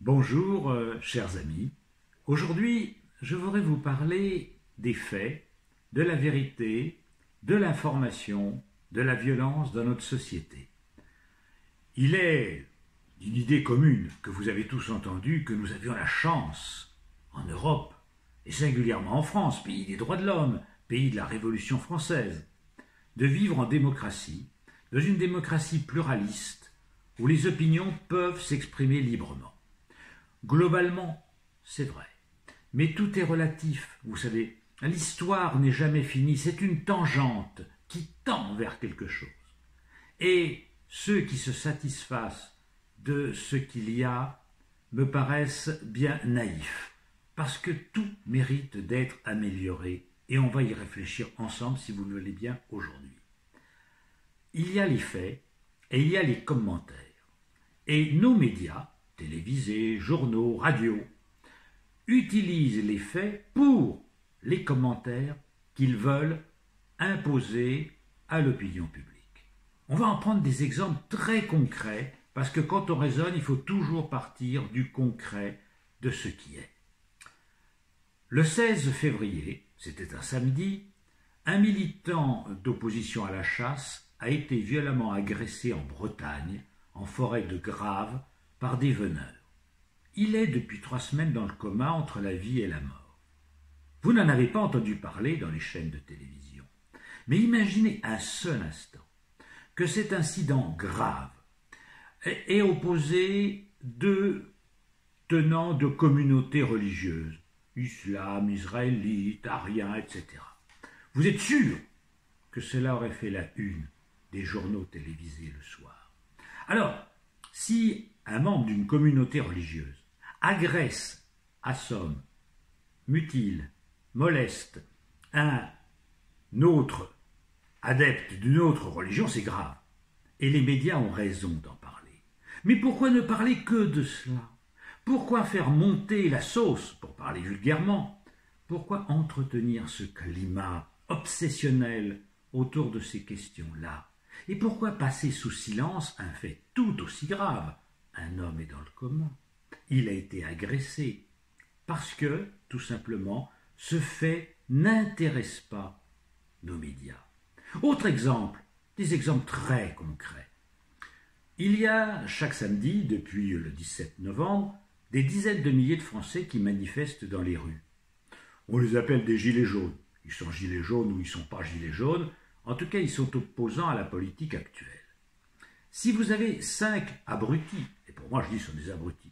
Bonjour, chers amis. Aujourd'hui, je voudrais vous parler des faits, de la vérité, de l'information, de la violence dans notre société. Il est une idée commune que vous avez tous entendue que nous avions la chance, en Europe, et singulièrement en France, pays des droits de l'homme, pays de la Révolution française, de vivre en démocratie, dans une démocratie pluraliste, où les opinions peuvent s'exprimer librement. Globalement, c'est vrai. Mais tout est relatif, vous savez. L'histoire n'est jamais finie, c'est une tangente qui tend vers quelque chose. Et ceux qui se satisfassent de ce qu'il y a me paraissent bien naïfs, parce que tout mérite d'être amélioré, et on va y réfléchir ensemble si vous le voulez bien aujourd'hui. Il y a les faits et il y a les commentaires. Et nos médias, télévisés, journaux, radios, utilisent les faits pour les commentaires qu'ils veulent imposer à l'opinion publique. On va en prendre des exemples très concrets, parce que quand on raisonne, il faut toujours partir du concret de ce qui est. Le 16 février, c'était un samedi, un militant d'opposition à la chasse a été violemment agressé en Bretagne, en forêt de Grave, par des veneurs. Il est depuis 3 semaines dans le coma entre la vie et la mort. Vous n'en avez pas entendu parler dans les chaînes de télévision. Mais imaginez un seul instant que cet incident grave ait opposé 2 tenants de communautés religieuses, islam, israélite, arien, etc. Vous êtes sûr que cela aurait fait la une des journaux télévisés le soir. Alors, si un membre d'une communauté religieuse agresse, assomme, mutile, moleste un autre adepte d'une autre religion, c'est grave. Et les médias ont raison d'en parler. Mais pourquoi ne parler que de cela? Pourquoi faire monter la sauce, pour parler vulgairement? Pourquoi entretenir ce climat obsessionnel autour de ces questions-là? Et pourquoi passer sous silence un fait tout aussi grave? Un homme est dans le coma. Il a été agressé. Parce que, tout simplement, ce fait n'intéresse pas nos médias. Autre exemple, des exemples très concrets. Il y a chaque samedi, depuis le 17 novembre, des dizaines de milliers de Français qui manifestent dans les rues. On les appelle des gilets jaunes. Ils sont gilets jaunes ou ils ne sont pas gilets jaunes. En tout cas, ils sont opposants à la politique actuelle. Si vous avez 5 abrutis, et pour moi je dis ce sont des abrutis,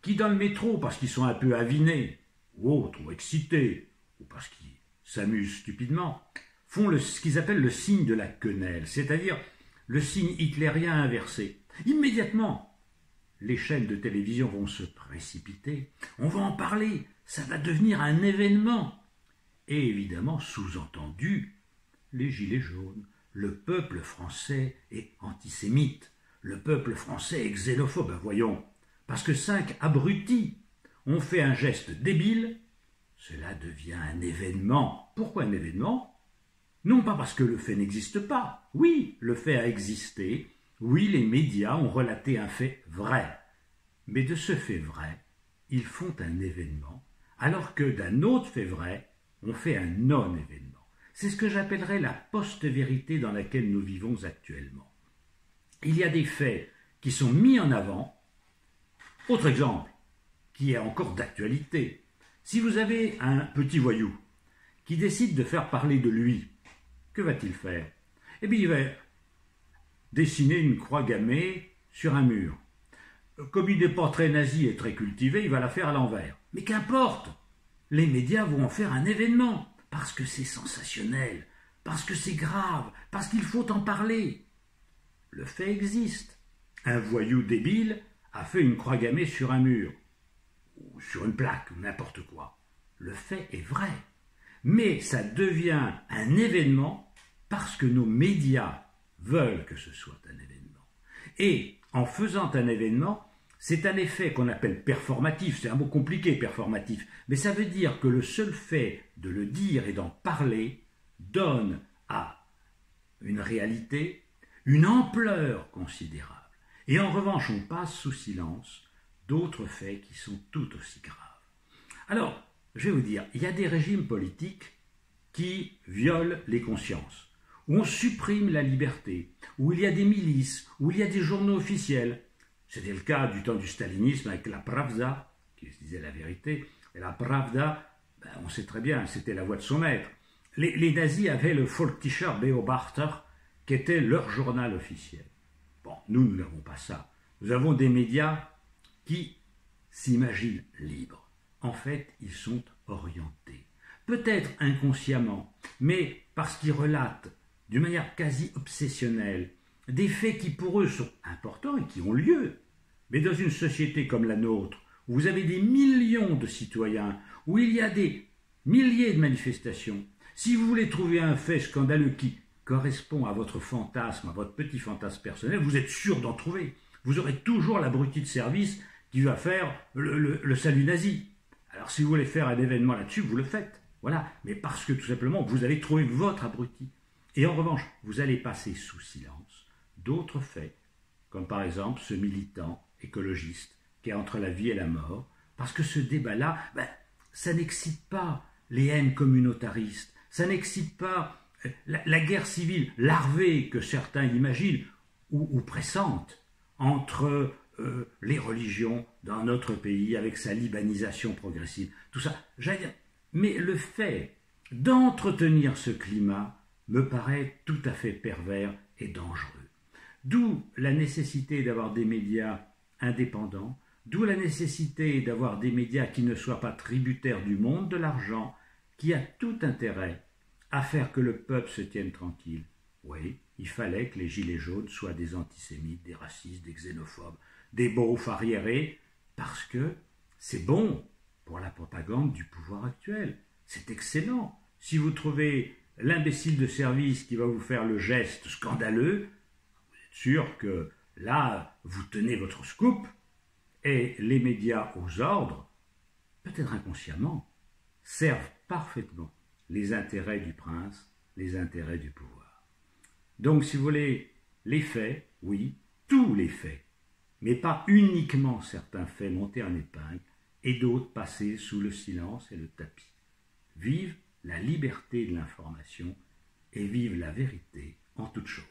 qui dans le métro, parce qu'ils sont un peu avinés, ou autres, ou excités, ou parce qu'ils s'amusent stupidement, font ce qu'ils appellent le signe de la quenelle, c'est-à-dire le signe hitlérien inversé. Immédiatement, les chaînes de télévision vont se précipiter, on va en parler, ça va devenir un événement. Et évidemment, sous-entendu, les gilets jaunes, le peuple français est antisémite, le peuple français est xénophobe, ben voyons, parce que 5 abrutis ont fait un geste débile, cela devient un événement. Pourquoi un événement? Non pas parce que le fait n'existe pas, oui, le fait a existé, oui, les médias ont relaté un fait vrai, mais de ce fait vrai, ils font un événement, alors que d'un autre fait vrai, on fait un non-événement. C'est ce que j'appellerais la post-vérité dans laquelle nous vivons actuellement. Il y a des faits qui sont mis en avant. Autre exemple, qui est encore d'actualité. Si vous avez un petit voyou qui décide de faire parler de lui, que va-t-il faire? Eh bien, il va dessiner une croix gammée sur un mur. Comme il n'est pas très nazi et très cultivé, il va la faire à l'envers. Mais qu'importe, les médias vont en faire un événement. Parce que c'est sensationnel, parce que c'est grave, parce qu'il faut en parler. Le fait existe. Un voyou débile a fait une croix gammée sur un mur, ou sur une plaque, ou n'importe quoi. Le fait est vrai. Mais ça devient un événement parce que nos médias veulent que ce soit un événement. Et en faisant un événement, c'est un effet qu'on appelle performatif, c'est un mot compliqué, performatif, mais ça veut dire que le seul fait de le dire et d'en parler donne à une réalité une ampleur considérable. Et en revanche, on passe sous silence d'autres faits qui sont tout aussi graves. Alors, je vais vous dire, il y a des régimes politiques qui violent les consciences, où on supprime la liberté, où il y a des milices, où il y a des journaux officiels. C'était le cas du temps du stalinisme avec la Pravda, qui se disait la vérité. Et la Pravda, ben, on sait très bien, c'était la voix de son maître. Les nazis avaient le Volkischer Beobachter, qui était leur journal officiel. Bon, nous n'avons pas ça. Nous avons des médias qui s'imaginent libres. En fait, ils sont orientés. Peut-être inconsciemment, mais parce qu'ils relatent d'une manière quasi obsessionnelle des faits qui pour eux sont importants et qui ont lieu. Mais dans une société comme la nôtre, où vous avez des millions de citoyens, où il y a des milliers de manifestations, si vous voulez trouver un fait scandaleux qui correspond à votre fantasme, à votre petit fantasme personnel, vous êtes sûr d'en trouver. Vous aurez toujours l'abruti de service qui va faire le salut nazi. Alors si vous voulez faire un événement là-dessus, vous le faites. Voilà. Mais parce que tout simplement, vous allez trouver votre abruti. Et en revanche, vous allez passer sous silence d'autres faits, comme par exemple ce militant écologiste qui est entre la vie et la mort, parce que ce débat-là, ben, ça n'excite pas les haines communautaristes, ça n'excite pas la guerre civile larvée que certains imaginent ou pressentent entre les religions dans notre pays avec sa libanisation progressive. Tout ça, j'allais dire, mais le fait d'entretenir ce climat me paraît tout à fait pervers et dangereux. D'où la nécessité d'avoir des médias indépendants, d'où la nécessité d'avoir des médias qui ne soient pas tributaires du monde de l'argent, qui a tout intérêt à faire que le peuple se tienne tranquille. Oui, il fallait que les gilets jaunes soient des antisémites, des racistes, des xénophobes, des beaufs arriérés, parce que c'est bon pour la propagande du pouvoir actuel. C'est excellent. Si vous trouvez l'imbécile de service qui va vous faire le geste scandaleux, vous êtes sûr que là, vous tenez votre scoop, et les médias aux ordres, peut-être inconsciemment, servent parfaitement les intérêts du prince, les intérêts du pouvoir. Donc, si vous voulez, les faits, oui, tous les faits, mais pas uniquement certains faits montés en épingle et d'autres passés sous le silence et le tapis. Vive la liberté de l'information et vive la vérité en toutes choses.